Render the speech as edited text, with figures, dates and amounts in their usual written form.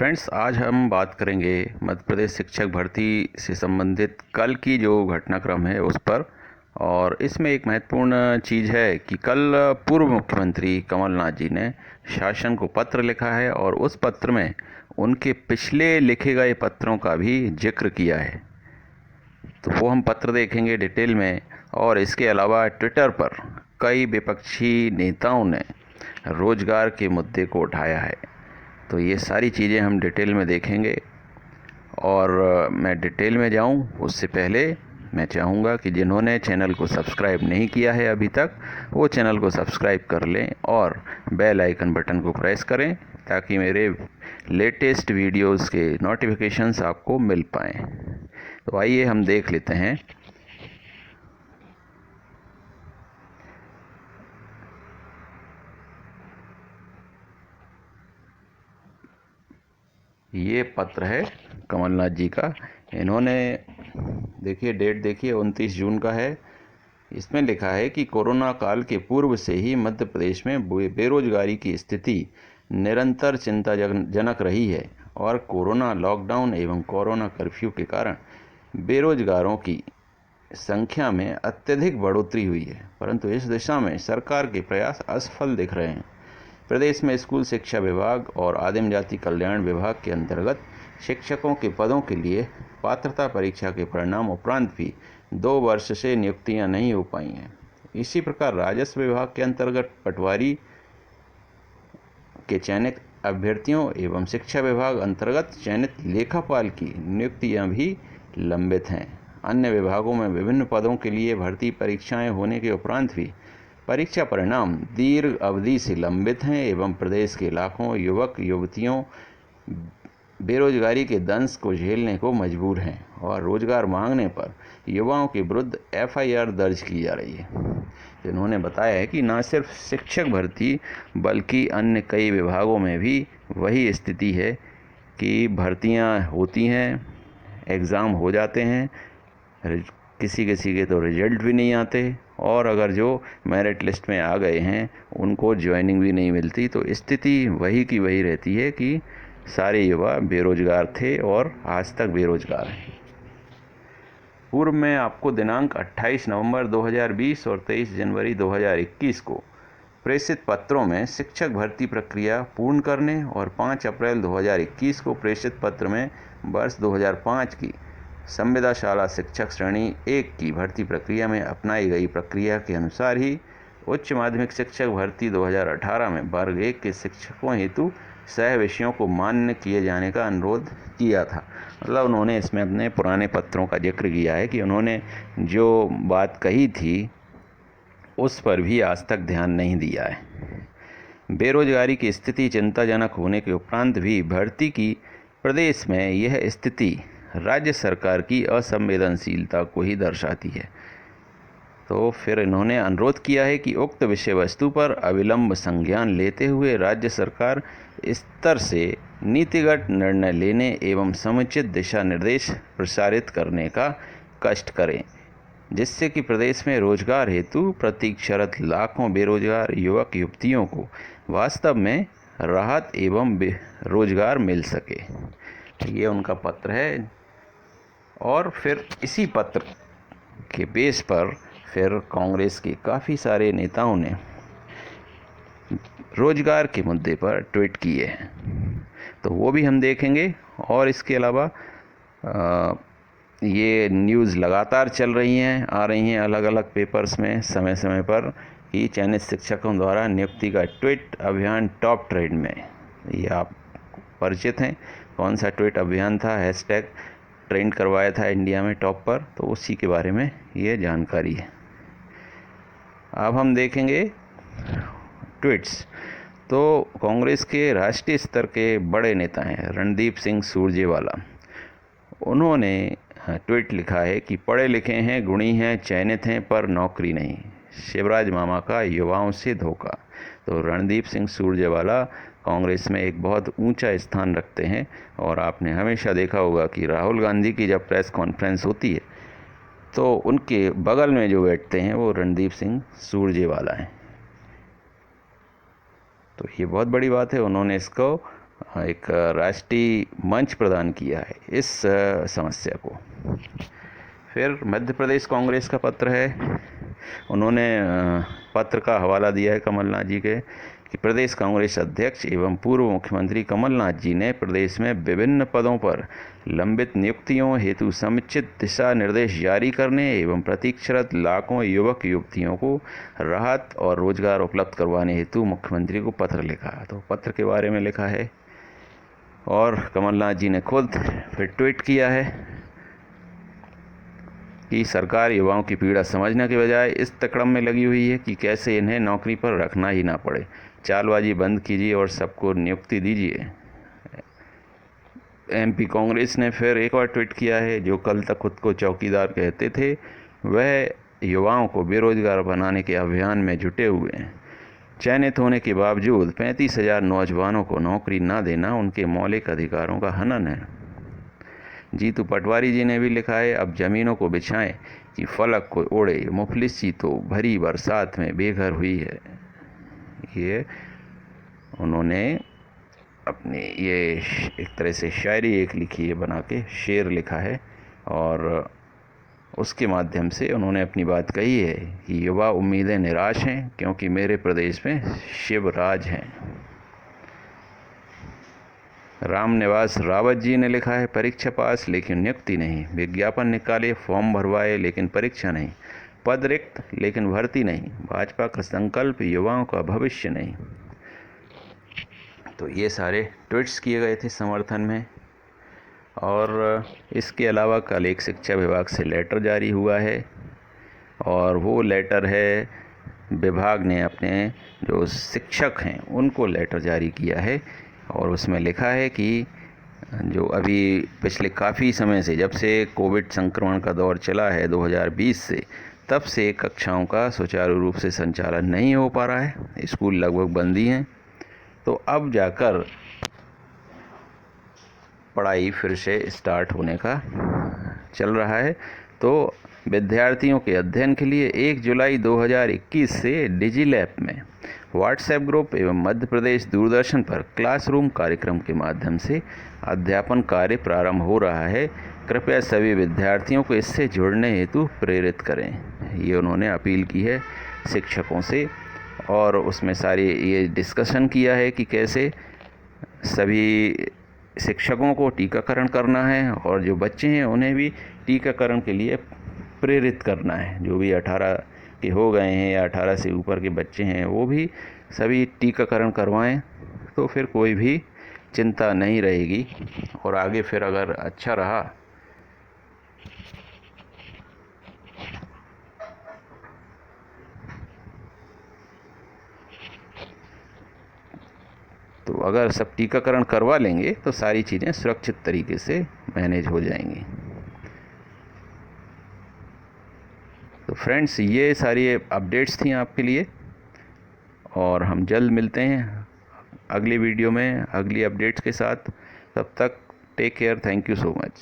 Friends, आज हम बात करेंगे मध्य प्रदेश शिक्षक भर्ती से संबंधित कल की जो घटनाक्रम है उस पर। और इसमें एक महत्वपूर्ण चीज़ है कि कल पूर्व मुख्यमंत्री कमलनाथ जी ने शासन को पत्र लिखा है और उस पत्र में उनके पिछले लिखे गए पत्रों का भी जिक्र किया है। तो वो हम पत्र देखेंगे डिटेल में। और इसके अलावा ट्विटर पर कई विपक्षी नेताओं ने रोजगार के मुद्दे को उठाया है। तो ये सारी चीज़ें हम डिटेल में देखेंगे। और मैं डिटेल में जाऊं उससे पहले मैं चाहूँगा कि जिन्होंने चैनल को सब्सक्राइब नहीं किया है अभी तक, वो चैनल को सब्सक्राइब कर लें और बेल आइकन बटन को प्रेस करें ताकि मेरे लेटेस्ट वीडियोस के नोटिफिकेशंस आपको मिल पाएँ। तो आइए हम देख लेते हैं। ये पत्र है कमलनाथ जी का। इन्होंने देखिए, डेट देखिए 29 जून का है। इसमें लिखा है कि कोरोना काल के पूर्व से ही मध्य प्रदेश में बेरोजगारी की स्थिति निरंतर चिंताजनक रही है और कोरोना लॉकडाउन एवं कोरोना कर्फ्यू के कारण बेरोजगारों की संख्या में अत्यधिक बढ़ोतरी हुई है, परंतु इस दिशा में सरकार के प्रयास असफल दिख रहे हैं। प्रदेश में स्कूल शिक्षा विभाग और आदिम जाति कल्याण विभाग के अंतर्गत शिक्षकों के पदों के लिए पात्रता परीक्षा के परिणाम उपरांत भी 2 वर्ष से नियुक्तियां नहीं हो पाई हैं। इसी प्रकार राजस्व विभाग के अंतर्गत पटवारी के चयनित अभ्यर्थियों एवं शिक्षा विभाग अंतर्गत चयनित लेखापाल की नियुक्तियां भी लंबित हैं। अन्य विभागों में विभिन्न पदों के लिए भर्ती परीक्षाएं होने के उपरांत भी परीक्षा परिणाम दीर्घ अवधि से लंबित हैं एवं प्रदेश के लाखों युवक युवतियों बेरोजगारी के दंश को झेलने को मजबूर हैं और रोजगार मांगने पर युवाओं के विरुद्ध एफआईआर दर्ज की जा रही है। इन्होंने बताया है कि न सिर्फ शिक्षक भर्ती बल्कि अन्य कई विभागों में भी वही स्थिति है कि भर्तियां होती हैं, एग्ज़ाम हो जाते हैं, किसी किसी के तो रिजल्ट भी नहीं आते और अगर जो मेरिट लिस्ट में आ गए हैं उनको ज्वाइनिंग भी नहीं मिलती। तो स्थिति वही की वही रहती है कि सारे युवा बेरोजगार थे और आज तक बेरोजगार हैं। पूर्व में आपको दिनांक 28 नवंबर 2020 और 23 जनवरी 2021 को प्रेषित पत्रों में शिक्षक भर्ती प्रक्रिया पूर्ण करने और 5 अप्रैल 2021 को प्रेषित पत्र में वर्ष 2005 की संविदाशाला शिक्षक श्रेणी 1 की भर्ती प्रक्रिया में अपनाई गई प्रक्रिया के अनुसार ही उच्च माध्यमिक शिक्षक भर्ती 2018 में वर्ग 1 के शिक्षकों हेतु सह विषयों को मान्य किए जाने का अनुरोध किया था। मतलब उन्होंने इसमें अपने पुराने पत्रों का जिक्र किया है कि उन्होंने जो बात कही थी उस पर भी आज तक ध्यान नहीं दिया है। बेरोजगारी की स्थिति चिंताजनक होने के उपरांत भी भर्ती की प्रदेश में यह स्थिति राज्य सरकार की असंवेदनशीलता को ही दर्शाती है। तो फिर इन्होंने अनुरोध किया है कि उक्त विषय वस्तु पर अविलंब संज्ञान लेते हुए राज्य सरकार स्तर से नीतिगत निर्णय लेने एवं समुचित दिशा निर्देश प्रसारित करने का कष्ट करें, जिससे कि प्रदेश में रोजगार हेतु प्रतीक्षारत लाखों बेरोजगार युवक युवतियों को वास्तव में राहत एवं रोजगार मिल सके। ये उनका पत्र है। और फिर इसी पत्र के बेस पर फिर कांग्रेस के काफ़ी सारे नेताओं ने रोजगार के मुद्दे पर ट्वीट किए हैं, तो वो भी हम देखेंगे। और इसके अलावा ये न्यूज़ लगातार चल रही हैं, आ रही हैं अलग अलग पेपर्स में समय समय पर कि चयनित शिक्षकों द्वारा नियुक्ति का ट्वीट अभियान टॉप ट्रेंड में। ये आप परिचित हैं कौन सा ट्वीट अभियान था, हैशटैग ट्रेंड करवाया था इंडिया में टॉप पर, तो उसी के बारे में ये जानकारी है। अब हम देखेंगे ट्वीट्स। तो कांग्रेस के राष्ट्रीय स्तर के बड़े नेता हैं रणदीप सिंह सुरजेवाला, उन्होंने ट्वीट लिखा है कि पढ़े लिखे हैं, गुणी हैं, चयनित हैं पर नौकरी नहीं, शिवराज मामा का युवाओं से धोखा। तो रणदीप सिंह सुरजेवाला कांग्रेस में एक बहुत ऊंचा स्थान रखते हैं और आपने हमेशा देखा होगा कि राहुल गांधी की जब प्रेस कॉन्फ्रेंस होती है तो उनके बगल में जो बैठते हैं वो रणदीप सिंह सुरजेवाला हैं। तो ये बहुत बड़ी बात है, उन्होंने इसको एक राष्ट्रीय मंच प्रदान किया है इस समस्या को। फिर मध्य प्रदेश कांग्रेस का पत्र है। उन्होंने पत्र का हवाला दिया है कमलनाथ जी के कि प्रदेश कांग्रेस अध्यक्ष एवं पूर्व मुख्यमंत्री कमलनाथ जी ने प्रदेश में विभिन्न पदों पर लंबित नियुक्तियों हेतु समुचित दिशा निर्देश जारी करने एवं प्रतीक्षारत लाखों युवक युवतियों को राहत और रोजगार उपलब्ध करवाने हेतु मुख्यमंत्री को पत्र लिखा। तो पत्र के बारे में लिखा है और कमलनाथ जी ने खुद फिर ट्वीट किया है कि सरकार युवाओं की पीड़ा समझने के बजाय इस तकड़म में लगी हुई है कि कैसे इन्हें नौकरी पर रखना ही ना पड़े। चालबाजी बंद कीजिए और सबको नियुक्ति दीजिए। एमपी कांग्रेस ने फिर एक और ट्वीट किया है, जो कल तक खुद को चौकीदार कहते थे वह युवाओं को बेरोजगार बनाने के अभियान में जुटे हुए हैं। चयनित होने के बावजूद 35,000 नौजवानों को नौकरी न देना उनके मौलिक अधिकारों का हनन है। जीतू पटवारी जी ने भी लिखा है, अब ज़मीनों को बिछाएं कि फलक को ओढ़े, मुफलिसी तो भरी बरसात में बेघर हुई है। ये उन्होंने अपनी ये एक तरह से शायरी एक लिखी है, बना के शेर लिखा है और उसके माध्यम से उन्होंने अपनी बात कही है कि युवा उम्मीदें निराश हैं क्योंकि मेरे प्रदेश में शिवराज हैं। रामनिवास रावत जी ने लिखा है, परीक्षा पास लेकिन नियुक्ति नहीं, विज्ञापन निकाले फॉर्म भरवाए लेकिन परीक्षा नहीं, पद रिक्त लेकिन भर्ती नहीं, भाजपा का संकल्प युवाओं का भविष्य नहीं। तो ये सारे ट्वीट्स किए गए थे समर्थन में। और इसके अलावा कल एक शिक्षा विभाग से लेटर जारी हुआ है और वो लेटर है, विभाग ने अपने जो शिक्षक हैं उनको लेटर जारी किया है और उसमें लिखा है कि जो अभी पिछले काफ़ी समय से, जब से कोविड संक्रमण का दौर चला है 2020 से, तब से कक्षाओं का सुचारू रूप से संचालन नहीं हो पा रहा है, स्कूल लगभग बंद ही हैं। तो अब जाकर पढ़ाई फिर से स्टार्ट होने का चल रहा है। तो विद्यार्थियों के अध्ययन के लिए 1 जुलाई 2021 से डिजिलैप में व्हाट्सएप ग्रुप एवं मध्य प्रदेश दूरदर्शन पर क्लासरूम कार्यक्रम के माध्यम से अध्यापन कार्य प्रारंभ हो रहा है। कृपया सभी विद्यार्थियों को इससे जुड़ने हेतु प्रेरित करें, ये उन्होंने अपील की है शिक्षकों से। और उसमें सारी ये डिस्कशन किया है कि कैसे सभी शिक्षकों को टीकाकरण करना है और जो बच्चे हैं उन्हें भी टीकाकरण के लिए प्रेरित करना है। जो भी 18 के हो गए हैं या 18 से ऊपर के बच्चे हैं वो भी सभी टीकाकरण करवाएं, तो फिर कोई भी चिंता नहीं रहेगी। और आगे फिर अगर अच्छा रहा तो अगर सब टीकाकरण करवा लेंगे तो सारी चीज़ें सुरक्षित तरीके से मैनेज हो जाएंगी। तो फ्रेंड्स, ये सारी अपडेट्स थी आपके लिए और हम जल्द मिलते हैं अगली वीडियो में अगली अपडेट्स के साथ। तब तक take care, thank you so much.